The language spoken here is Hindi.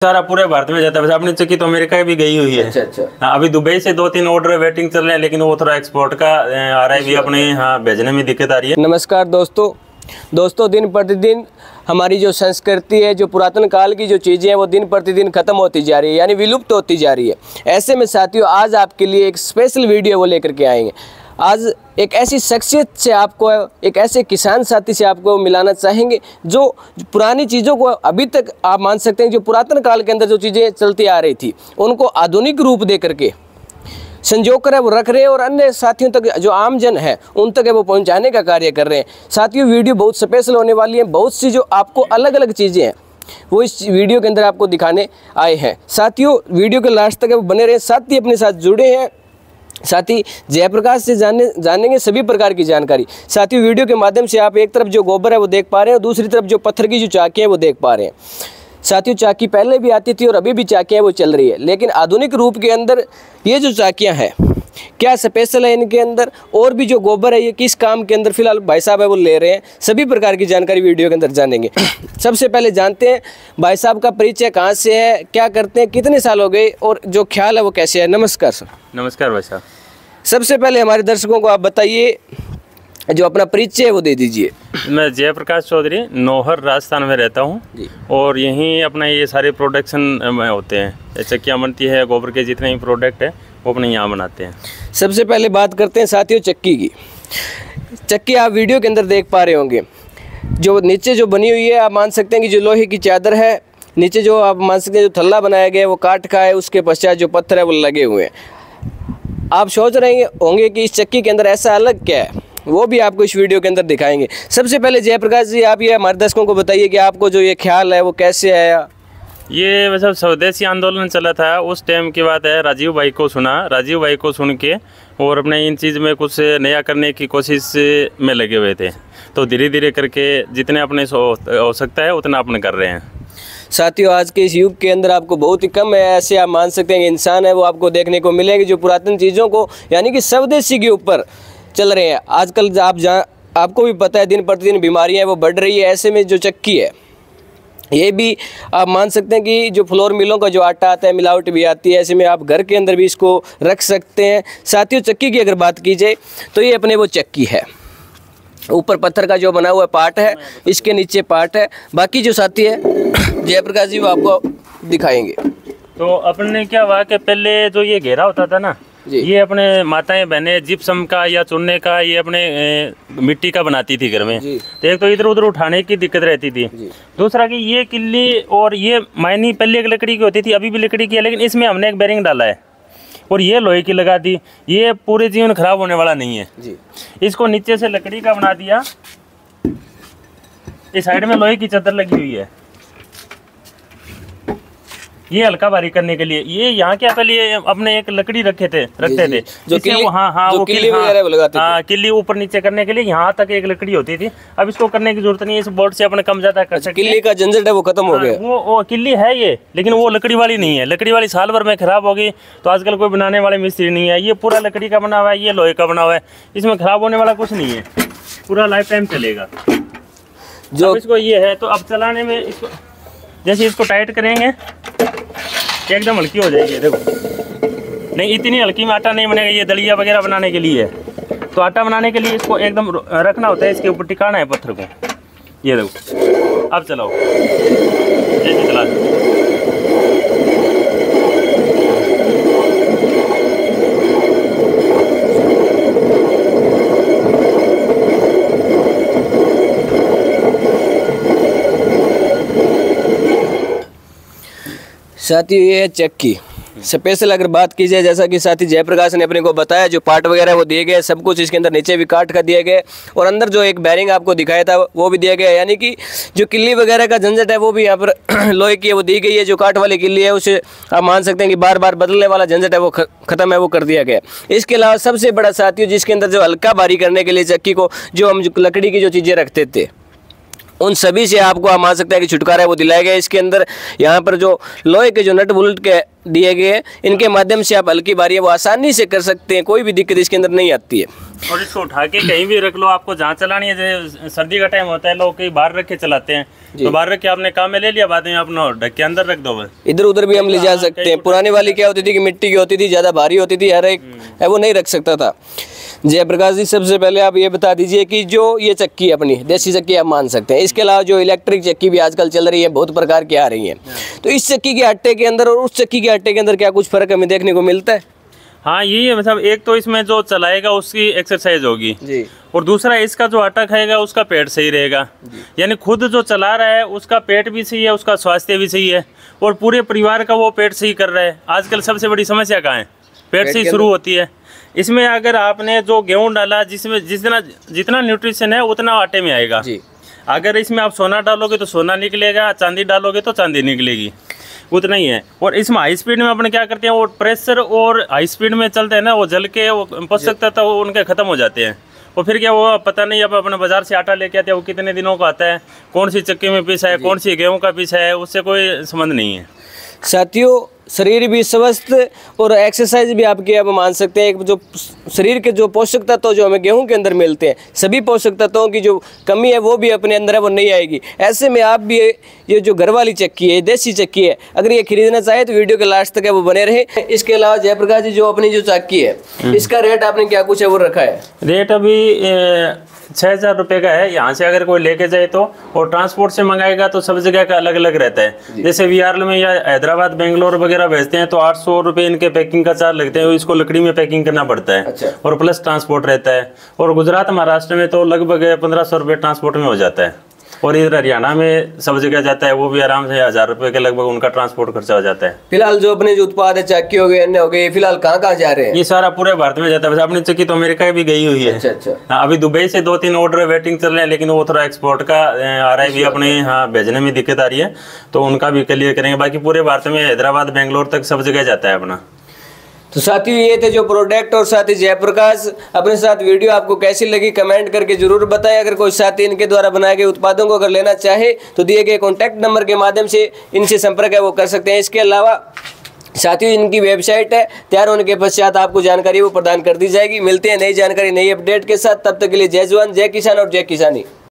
सारा पूरे भारत में जाता है। अपनी चक्की तो अमेरिका भी गई हुई है। अच्छा। हाँ, अभी दुबई से 2-3 ऑर्डर वेटिंग चल रहे हैं, लेकिन वो थोड़ा एक्सपोर्ट का आ रहा है भी अपने यहाँ भेजने में दिक्कत आ रही है। नमस्कार दोस्तों, दिन प्रतिदिन हमारी जो संस्कृति है, जो पुरातन काल की जो चीज़ें हैं, वो दिन प्रतिदिन खत्म होती जा रही है, यानी विलुप्त होती जा रही है। ऐसे में साथियों, आज आपके लिए एक स्पेशल वीडियो वो लेकर के आएंगे। आज एक ऐसी शख्सियत से आपको, एक ऐसे किसान साथी से आपको मिलाना चाहेंगे जो पुरानी चीज़ों को अभी तक आप मान सकते हैं, जो पुरातन काल के अंदर जो चीज़ें चलती आ रही थी, उनको आधुनिक रूप दे करके संजो कर वो रख रहे हैं और अन्य साथियों तक, जो आम जन है, उन तक वो पहुंचाने का कार्य कर रहे हैं। साथियों, वीडियो बहुत स्पेशल होने वाली है। बहुत सी जो आपको अलग अलग चीज़ें हैं वो इस वीडियो के अंदर आपको दिखाने आए हैं। साथियों, वीडियो के लास्ट तक वो बने रहे। साथी अपने साथ जुड़े हैं, साथी जयप्रकाश से जानेंगे सभी प्रकार की जानकारी। साथियों, वीडियो के माध्यम से आप एक तरफ जो गोबर है वो देख पा रहे हैं और दूसरी तरफ जो पत्थर की जो चाकी है वो देख पा रहे हैं। साथियों, चाकी पहले भी आती थी और अभी भी चाकियाँ वो चल रही है, लेकिन आधुनिक रूप के अंदर ये जो चाकियाँ हैं, क्या स्पेशल है इनके अंदर, और भी जो गोबर है ये किस काम के अंदर फिलहाल भाई साहब है वो ले रहे हैं, सभी प्रकार की जानकारी वीडियो के अंदर जानेंगे। सबसे पहले जानते हैं भाई साहब का परिचय, कहाँ से है, क्या करते हैं, कितने साल हो गए और जो ख्याल है वो कैसे है। नमस्कार सर। नमस्कार भाई साहब। सबसे पहले हमारे दर्शकों को आप बताइए, जो अपना परिचय है वो दे दीजिए। मैं जयप्रकाश चौधरी, नौहर राजस्थान में रहता हूँ और यहीं अपना ये सारे प्रोडक्शन में होते हैं। चक्कियाँ बनती है, गोबर के जितने भी प्रोडक्ट है वो अपने यहाँ बनाते हैं। सबसे पहले बात करते हैं साथियों चक्की की। चक्की आप वीडियो के अंदर देख पा रहे होंगे, जो नीचे जो बनी हुई है, आप मान सकते हैं कि जो लोहे की चादर है, नीचे जो आप मान सकते हैं जो थल्ला बनाया गया है वो काठ का है, उसके पश्चात जो पत्थर है वो लगे हुए हैं। आप सोच रहे होंगे कि इस चक्की के अंदर ऐसा अलग क्या है, वो भी आपको इस वीडियो के अंदर दिखाएंगे। सबसे पहले जयप्रकाश जी, आप ये हमारे दर्शकों को बताइए कि आपको जो ये ख्याल है वो कैसे आया। ये वैसे स्वदेशी आंदोलन चला था, उस टाइम की बात है। राजीव भाई को सुन के और अपने इन चीज़ में कुछ नया करने की कोशिश में लगे हुए थे। तो धीरे धीरे करके जितने अपने हो सकता है उतना अपन कर रहे हैं। साथियों, आज के इस युग के अंदर आपको बहुत ही कम है ऐसे आप मान सकते हैं कि इंसान है वो आपको देखने को मिलेंगे जो पुरातन चीज़ों को, यानी कि स्वदेशी के ऊपर चल रहे हैं। आजकल आपको भी पता है, दिन प्रतिदिन बीमारियां वो बढ़ रही है। ऐसे में जो चक्की है, ये भी आप मान सकते हैं कि जो फ्लोर मिलों का जो आटा आता है, मिलावट भी आती है। ऐसे में आप घर के अंदर भी इसको रख सकते हैं। साथियों, चक्की की अगर बात की जाए तो ये अपने वो चक्की है, ऊपर पत्थर का जो बना हुआ पार्ट है, इसके नीचे पार्ट है। बाकी जो साथी है जयप्रकाश जी वो आपको दिखाएंगे। तो अपन ने क्या हुआ कि पहले जो ये घेरा होता था ना, ये अपने माताएं बहनें जिप्सम का या चुनने का, ये अपने मिट्टी का बनाती थी घर में। तो एक तो इधर उधर उठाने की दिक्कत रहती थी, दूसरा कि ये किल्ली और ये मायनी पहले एक लकड़ी की होती थी, अभी भी लकड़ी की है, लेकिन इसमें हमने एक बेरिंग डाला है और ये लोहे की लगा दी। ये पूरे जीवन खराब होने वाला नहीं है जी। इसको नीचे से लकड़ी का बना दिया, इस साइड में लोहे की चादर लगी हुई है, ये हल्का भारी करने के लिए। ये यहाँ क्या पहले अपने एक लकड़ी रखते थे जो किल्ली ऊपर नीचे करने के लिए यहाँ तक एक लकड़ी होती थी। अब इसको करने की जरूरत नहीं है, इस बोर्ड से अपने कम ज्यादा कर सकते हैं। किल्ली का झंझट है वो खत्म हो गया। वो किल्ली है ये, लेकिन वो लकड़ी वाली नहीं है। लकड़ी वाली साल भर में खराब होगी, तो आजकल कोई बनाने वाले मिस्त्री नहीं है। ये पूरा लकड़ी का बना हुआ है, ये लोहे का बना हुआ है, इसमें खराब होने वाला कुछ नहीं है, पूरा लाइफ टाइम चलेगा। जो इसको ये है, तो अब चलाने में इसको जैसे इसको टाइट करेंगे एकदम हल्की हो जाएगी। देखो, नहीं इतनी हल्की में आटा नहीं बनेगा। ये दलिया वगैरह बनाने के लिए है, तो आटा बनाने के लिए इसको एकदम रखना होता है, इसके ऊपर टिकाना है पत्थर को। ये देखो, अब चलाओ, जैसे चला दो। साथियों, ये है चक्की स्पेशल। अगर बात की जाए, जैसा कि साथी जयप्रकाश ने अपने को बताया, जो पार्ट वगैरह वो दिए गए, सब कुछ इसके अंदर नीचे भी काट का दिए गए और अंदर जो एक बैरिंग आपको दिखाया था वो भी दिया गया। यानी कि जो किल्ली वगैरह का झंझट है वो भी यहाँ पर लोहे की वो दी गई है। जो काट वाली किल्ली है उसे आप मान सकते हैं कि बार बार बदलने वाला झंझट है वो खत्म है, वो कर दिया गया। इसके अलावा सबसे बड़ा साथियों, जिसके अंदर जो हल्का भारी करने के लिए चक्की को, जो हम लकड़ी की जो चीज़ें रखते थे, उन सभी से आपको आप मान सकते हैं कि छुटकारा है वो दिलाया गया। इसके अंदर यहाँ पर जो लोहे के जो नट बोल्ट के दिए गए हैं, इनके माध्यम से आप हल्की भारी है वो आसानी से कर सकते हैं, कोई भी दिक्कत इसके अंदर नहीं आती है। और इसको उठा के कहीं भी रख लो, आपको जहाँ चलानी है। जैसे सर्दी का टाइम होता है, लोग कहीं बाहर रख के चलाते हैं, तो बाहर रख के आपने काम में ले लिया, बाद में अपना ढक के अंदर रख दो बस। इधर उधर भी हम ले जा सकते हैं। पुरानी वाली क्या होती थी कि मिट्टी की होती थी, ज़्यादा भारी होती थी, हर एक है वो नहीं रख सकता था। जयप्रकाश जी, सबसे पहले आप ये बता दीजिए कि जो ये चक्की अपनी देसी चक्की आप मान सकते हैं, इसके अलावा जो इलेक्ट्रिक चक्की भी आजकल चल रही है, बहुत प्रकार की आ रही हैं, तो इस चक्की के आटे के अंदर और उस चक्की के आटे के अंदर क्या कुछ फर्क हमें देखने को मिलता है? हाँ, यही है, मतलब एक तो इसमें जो चलाएगा उसकी एक्सरसाइज होगी जी, और दूसरा इसका जो आटा खाएगा उसका पेट सही रहेगा। यानी खुद जो चला रहा है उसका पेट भी सही है, उसका स्वास्थ्य भी सही है, और पूरे परिवार का वो पेट सही कर रहा है। आजकल सबसे बड़ी समस्या कहाँ है? पेट से ही शुरू होती है। इसमें अगर आपने जो गेहूं डाला, जिसमें जितना न्यूट्रिशन है उतना आटे में आएगा जी। अगर इसमें आप सोना डालोगे तो सोना निकलेगा, चांदी डालोगे तो चांदी निकलेगी, उतना ही है। और इसमें हाई स्पीड में अपन क्या करते हैं, वो प्रेशर और हाई स्पीड में चलते हैं ना, वो जल के वो पोषक तत्व वो उनके खत्म हो जाते हैं। और फिर क्या, वो पता नहीं, अब अपने बाजार से आटा लेके आते हैं, वो कितने दिनों का आता है, कौन सी चक्की में पीसा है, कौन सी गेहूं का पीसा है, उससे कोई संबंध नहीं है। साथियों, शरीर भी स्वस्थ और एक्सरसाइज भी आपके अब मान सकते हैं। जो शरीर के जो पोषक तत्व जो हमें गेहूं के अंदर मिलते हैं, सभी पोषक तत्वों की जो कमी है वो भी अपने अंदर है, वो नहीं आएगी। ऐसे में आप भी ये जो घर वाली चक्की है, देसी चक्की है, अगर ये खरीदना चाहे तो वीडियो के लास्ट तक है वो बने रहे। इसके अलावा जयप्रकाश जी, जो अपनी जो चक्की है, इसका रेट आपने क्या कुछ है वो रखा है? रेट अभी 6,000 रुपये का है। यहाँ से अगर कोई लेके जाए तो, और ट्रांसपोर्ट से मंगाएगा तो सब जगह का अलग अलग रहता है। जैसे VRL में या हैदराबाद, बेंगलोर वगैरह भेजते हैं तो 800 रुपये इनके पैकिंग का चार्ज लगते हैं, इसको लकड़ी में पैकिंग करना पड़ता है। अच्छा। और प्लस ट्रांसपोर्ट रहता है। और गुजरात, महाराष्ट्र में तो लगभग 1500 रुपये ट्रांसपोर्ट में हो जाता है। और इधर हरियाणा में सब जगह जाता है, वो भी आराम से 1000 रुपये के लगभग उनका ट्रांसपोर्ट खर्चा हो जाता है। फिलहाल जो अपने जो उत्पाद है, चक्की हो गए, अन्य हो गए, फिलहाल कहाँ कहाँ जा रहे हैं? ये सारा पूरे भारत में जाता है। वैसे अपनी चक्की तो अमेरिका भी गई हुई है। अच्छा अच्छा। हाँ, अभी दुबई से 2-3 ऑर्डर वेटिंग चल रहे हैं, लेकिन वो थोड़ा एक्सपोर्ट का आ रहा है भी, अपने यहाँ भेजने में दिक्कत आ रही है, तो उनका भी क्लियर करेंगे। बाकी पूरे भारत में हैदराबाद, बेंगलोर तक सब जगह जाता है अपना। तो साथियों, ये थे जो प्रोडक्ट और साथी जयप्रकाश अपने साथ। वीडियो आपको कैसी लगी कमेंट करके जरूर बताएं। अगर कोई साथी इनके द्वारा बनाए गए उत्पादों को अगर लेना चाहे तो दिए गए कॉन्टैक्ट नंबर के माध्यम से इनसे संपर्क है वो कर सकते हैं। इसके अलावा साथियों, इनकी वेबसाइट है, तैयार होने के पश्चात आपको जानकारी वो प्रदान कर दी जाएगी। मिलते हैं नई जानकारी, नई अपडेट के साथ। तब तक के लिए जय जवान, जय किसान और जय किसानी।